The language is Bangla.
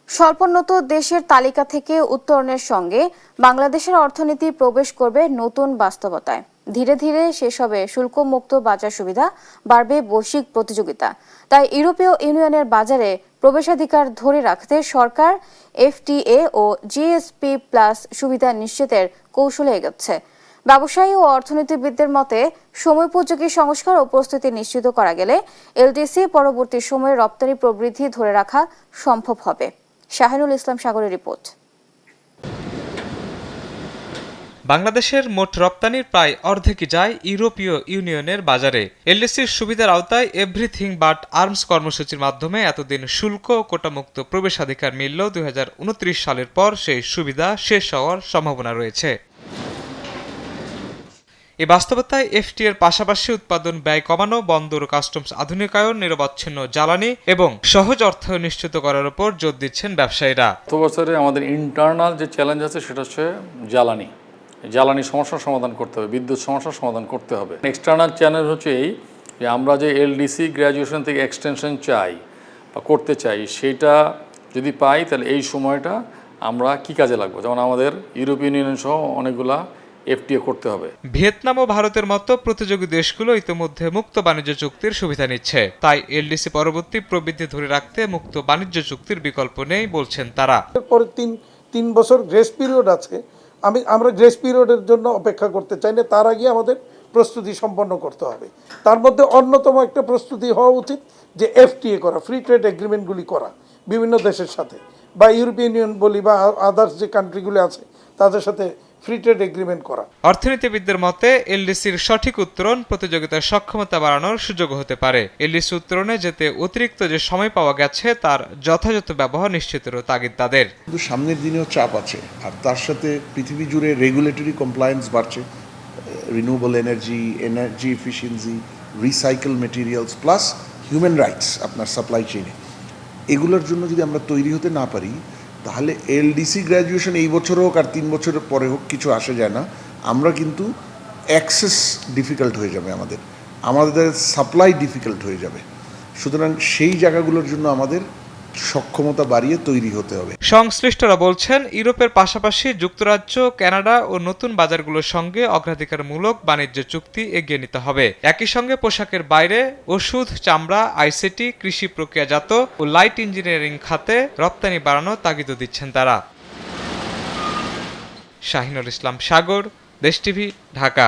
স্বল্পোন্নত দেশের তালিকা থেকে উত্তরণের সঙ্গে বাংলাদেশের অর্থনীতি প্রবেশ করবে নতুন বাস্তবতায়। ধীরে ধীরে শেষ হবে শুল্কমুক্ত বাজার সুবিধা, বাড়বে বৈশ্বিক প্রতিযোগিতা। তাই ইউরোপীয় ইউনিয়নের বাজারে প্রবেশাধিকার ধরে রাখতে সরকার এফটিএ ও জিএসপি প্লাস সুবিধা নিশ্চিতের কৌশলে এগোচ্ছে। ব্যবসায়ী ও অর্থনীতিবিদদের মতে সময়োপযোগী সংস্কার ও প্রস্তুতি নিশ্চিত করা গেলে এলডিসি পরবর্তী সময়ে রপ্তানি প্রবৃদ্ধি ধরে রাখা সম্ভব হবে। শাহিনুল ইসলাম সাগরের রিপোর্ট। বাংলাদেশের মোট রপ্তানির প্রায় অর্ধেকই যায় ইউরোপীয় ইউনিয়নের বাজারে। এলডিসির সুবিধার আওতায় এভরিথিং বাট আর্মস কর্মসূচির মাধ্যমে এতদিন শুল্ক ও কোটামুক্ত প্রবেশাধিকার মিললেও 2029 সালের পর সেই সুবিধা শেষ হওয়ার সম্ভাবনা রয়েছে। এই বাস্তবতায় এফটিএর পাশাপাশি উৎপাদন ব্যয় কমানো, বন্দর ও কাস্টমস আধুনিকায়ন, নিরবচ্ছিন্ন জ্বালানি এবং সহজ অর্থায়ন নিশ্চিত করার উপর জোর দিচ্ছেন ব্যবসায়ীরা। গত বছরে আমাদের ইন্টারনাল যে চ্যালেঞ্জ আছে সেটা হচ্ছে জ্বালানি সমস্যার সমাধান করতে হবে, বিদ্যুৎ সমস্যার সমাধান করতে হবে। এক্সটার্নাল চ্যালেঞ্জ হচ্ছে এই যে আমরা যে এলডিসি গ্র্যাজুয়েশন থেকে এক্সটেনশন চাই বা করতে চাই, সেটা যদি পাই তাহলে এই সময়টা আমরা কি কাজে লাগবো। যেমন আমাদের ইউরোপিয়ান ইউনিয়ন সহ অনেকগুলা এফটিএ করতে হবে। ভিয়েতনাম ও ভারতের মতো প্রতিযোগী দেশগুলো ইতিমধ্যে মুক্ত বাণিজ্য চুক্তির সুবিধা নিচ্ছে। তাই এলডিসি পরবর্তী প্রবৃদ্ধি ধরে রাখতে মুক্ত বাণিজ্য চুক্তির বিকল্প নেই বলছেন তারা। পরে তিন বছর গ্রেস পিরিয়ড আছে। আমরা গ্রেস পিরিয়ডের জন্য অপেক্ষা করতে চাই না, তার আগে আমাদের প্রস্তুতি সম্পন্ন করতে হবে। তার মধ্যে অন্যতম একটা প্রস্তুতি হওয়া উচিত যে এফটিএ করা, ফ্রি ট্রেড এগ্রিমেন্টগুলি করা বিভিন্ন দেশের সাথে, বা ইউরোপিয়ান ইউনিয়ন বলি বা আদার্স যে কান্ট্রিগুলি আছে তাদের সাথে ফ্রি ট্রেড এগ্রিমেন্ট করা। অর্থনীতিবিদদের মতে এলডিসির সঠিক উত্তরণ প্রতিযোগিতার সক্ষমতা বাড়ানোর সুযোগ হতে পারে। এলডিসি উত্তরণে যেতে অতিরিক্ত যে সময় পাওয়া গেছে তার যথাযথ ব্যবহার নিশ্চিতেরও তাগিদ তাদের। কিন্তু সামনের দিনেও চাপ আছে, আর তার সাথে পৃথিবী জুড়ে রেগুলেটরি কমপ্লায়েন্স বাড়ছে। Renewable energy, energy efficiency, recycle materials plus human rights আপনার সাপ্লাই চেইনে, এগুলোর জন্য যদি আমরা তৈরি হতে না পারি তাহলে এলডিসি গ্র্যাজুয়েশন এই বছর হোক আর 3 বছরের পরে হোক কিছু আসে যায় না। আমরা কিন্তু অ্যাক্সেস ডিফিকাল্ট হয়ে যাবে, আমাদের সাপ্লাই ডিফিকাল্ট হয়ে যাবে। সুতরাং সেই জায়গাগুলোর জন্য আমাদের সক্ষমতা বাড়িয়ে তৈরি হতে হবে। সংশ্লিষ্টরা বলছেন ইউরোপের পাশাপাশি যুক্তরাজ্য, কানাডা ও নতুন বাজারগুলোর সঙ্গে অগ্রাধিকারমূলক বাণিজ্য চুক্তি এগিয়ে নিতে হবে। একই সঙ্গে পোশাকের বাইরে ওষুধ, চামড়া, আইসিটি, কৃষি প্রক্রিয়াজাত ও লাইট ইঞ্জিনিয়ারিং খাতে রপ্তানি বাড়ানোর তাগিদও দিচ্ছেন তারা। শাহিনুল ইসলাম সাগর, দেশ টিভি, ঢাকা।